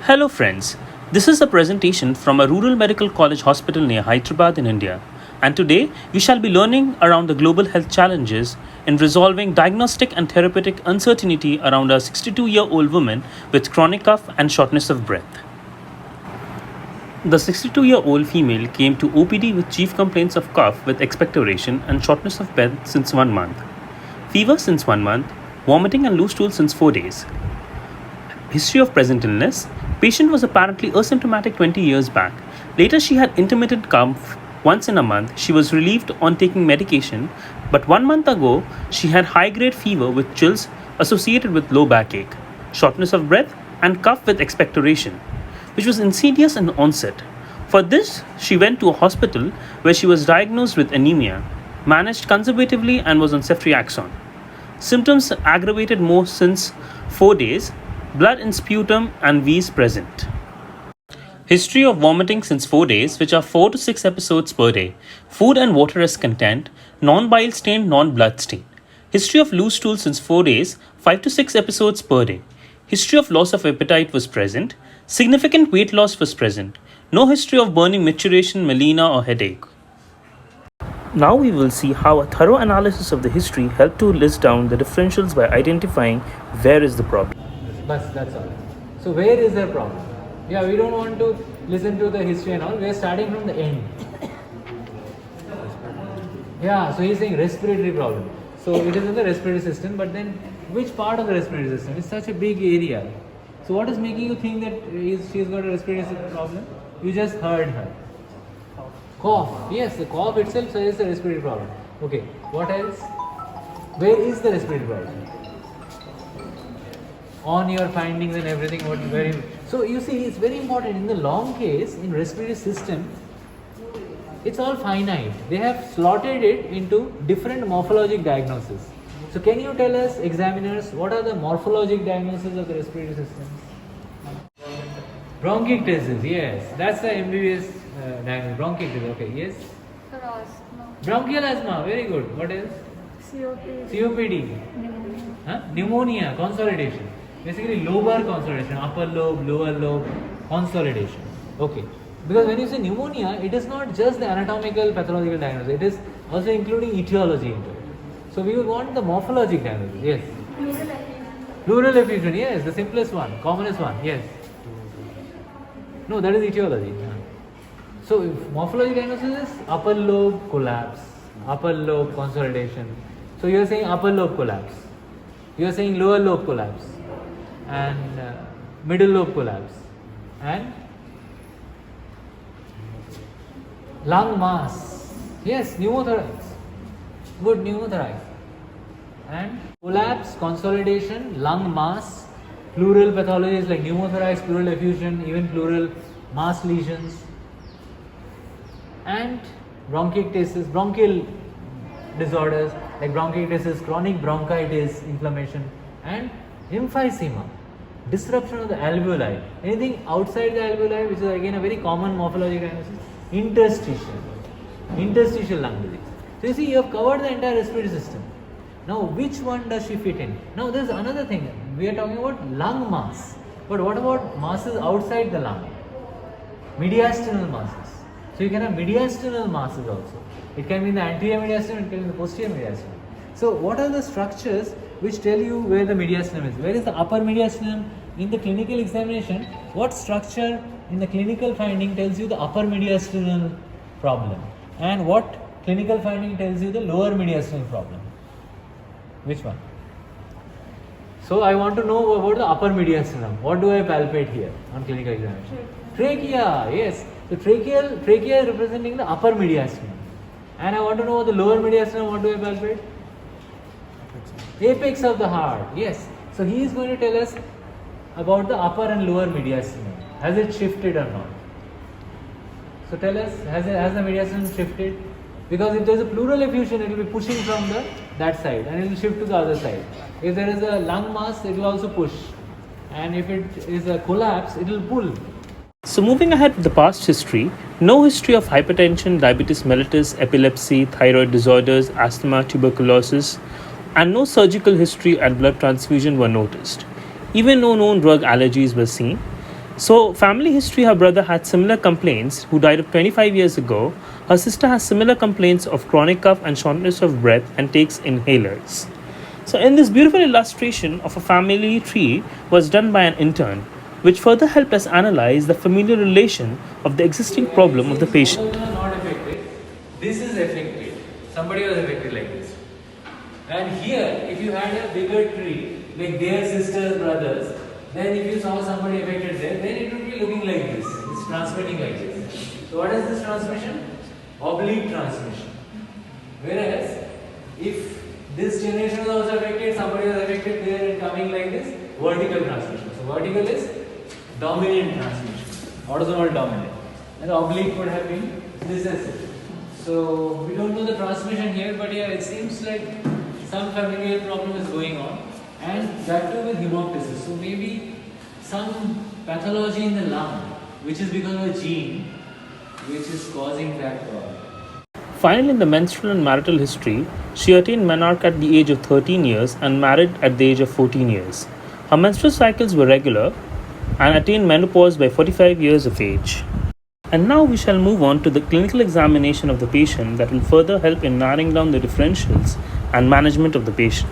Hello, friends. This is a presentation from a rural medical college hospital near Hyderabad in India. And today we shall be learning around the global health challenges in resolving diagnostic and therapeutic uncertainty around a 62-year-old woman with chronic cough and shortness of breath. The 62-year-old female came to OPD with chief complaints of cough with expectoration and shortness of breath since 1 month, fever since 1 month, vomiting and loose stool since 4 days. History of present illness. Patient was apparently asymptomatic 20 years back. Later, she had intermittent cough once in a month. She was relieved on taking medication, but 1 month ago, she had high grade fever with chills associated with low backache, shortness of breath, and cough with expectoration, which was insidious in onset. For this, she went to a hospital where she was diagnosed with anemia, managed conservatively, and was on ceftriaxone. Symptoms aggravated more since 4 days, blood in sputum and wheeze present. History of vomiting since 4 days, which are 4 to 6 episodes per day. Food and water as content, non-bile stain, non-blood stain. History of loose stool since 4 days, 5 to 6 episodes per day. History of loss of appetite was present. Significant weight loss was present. No history of burning, maturation, melena or headache. Now we will see how a thorough analysis of the history helped to list down the differentials by identifying where is the problem. But that's all. So where is the problem? Yeah, we don't want to listen to the history and all. We are starting from the end. Yeah, so he's saying respiratory problem. So it is in the respiratory system, but then which part of the respiratory system? It's such a big area. So what is making you think that she's got a respiratory problem? You just heard her. Cough. Yes, the cough itself suggests a respiratory problem. Okay, what else? Where is the respiratory problem? On your findings and everything, so you see, it's very important in the long case in respiratory system. It's all finite. They have slotted it into different morphologic diagnoses. So can you tell us, examiners, what are the morphologic diagnoses of the respiratory system? Bronchiectasis, yes, that's the MBBS diagnosis. Bronchiectasis, okay, yes. Asthma, Bronchial asthma, very good. What else? COPD. pneumonia. Pneumonia, consolidation. Basically lobar consolidation, upper lobe, lower lobe, consolidation. Okay. Because when you say pneumonia, it is not just the anatomical pathological diagnosis, it is also including etiology into it. So we would want the morphologic diagnosis, yes. Pleural effusion, yes, the simplest one, commonest one, yes. No, that is etiology. So morphologic diagnosis is upper lobe collapse, upper lobe consolidation. So you are saying upper lobe collapse, you are saying lower lobe collapse, and middle lobe collapse, and lung mass. Yes, pneumothorax. Good, pneumothorax. And collapse, consolidation, lung mass, pleural pathologies like pneumothorax, pleural effusion, even pleural mass lesions, and bronchiectasis, bronchial disorders like bronchiectasis, chronic bronchitis, inflammation, and emphysema, disruption of the alveoli. Anything outside the alveoli, which is again a very common morphologic diagnosis, interstitial lung disease. So you see, you have covered the entire respiratory system. Now, which one does she fit in? Now, there is another thing. We are talking about lung mass, but what about masses outside the lung? Mediastinal masses. So you can have mediastinal masses also. It can be in the anterior mediastinum, it can be in the posterior mediastinum. So what are the structures which tell you where the mediastinum is? Where is the upper mediastinum in the clinical examination? What structure in the clinical finding tells you the upper mediastinal problem? And what clinical finding tells you the lower mediastinal problem? Which one? So I want to know about the upper mediastinum. What do I palpate here on clinical examination? Trachea, yes. So trachea is representing the upper mediastinum. And I want to know what the lower mediastinum, what do I palpate? Apex of the heart, yes. So he is going to tell us about the upper and lower mediastinum. Has it shifted or not? So tell us, has the mediastinum shifted? Because if there is a pleural effusion, it will be pushing from that side and it will shift to the other side. If there is a lung mass, it will also push. And if it is a collapse, it will pull. So moving ahead with the past history, no history of hypertension, diabetes mellitus, epilepsy, thyroid disorders, asthma, tuberculosis, and no surgical history and blood transfusion were noticed. Even no known drug allergies were seen. So, family history, her brother had similar complaints, who died of 25 years ago. Her sister has similar complaints of chronic cough and shortness of breath and takes inhalers. So, in this beautiful illustration of a family tree was done by an intern, which further helped us analyze the familial relation of the existing problem of the patient. Both of them are not affected. This is affected. Somebody was affected like this. And here, if you had a bigger tree, like their sisters, brothers, then if you saw somebody affected there, then it would be looking like this. It's transmitting like this. So what is this transmission? Oblique transmission. Whereas, if this generation was also affected, somebody was affected there and coming like this, vertical transmission. So vertical is dominant transmission, autosomal dominant. And oblique would have been this as it. So we don't know the transmission here, but yeah, it seems like some familial problem is going on, and that too with hemoptysis. So maybe some pathology in the lung, which is because of a gene, which is causing that problem. Finally, in the menstrual and marital history, she attained menarche at the age of 13 years and married at the age of 14 years. Her menstrual cycles were regular and attained menopause by 45 years of age. And now we shall move on to the clinical examination of the patient that will further help in narrowing down the differentials and management of the patient.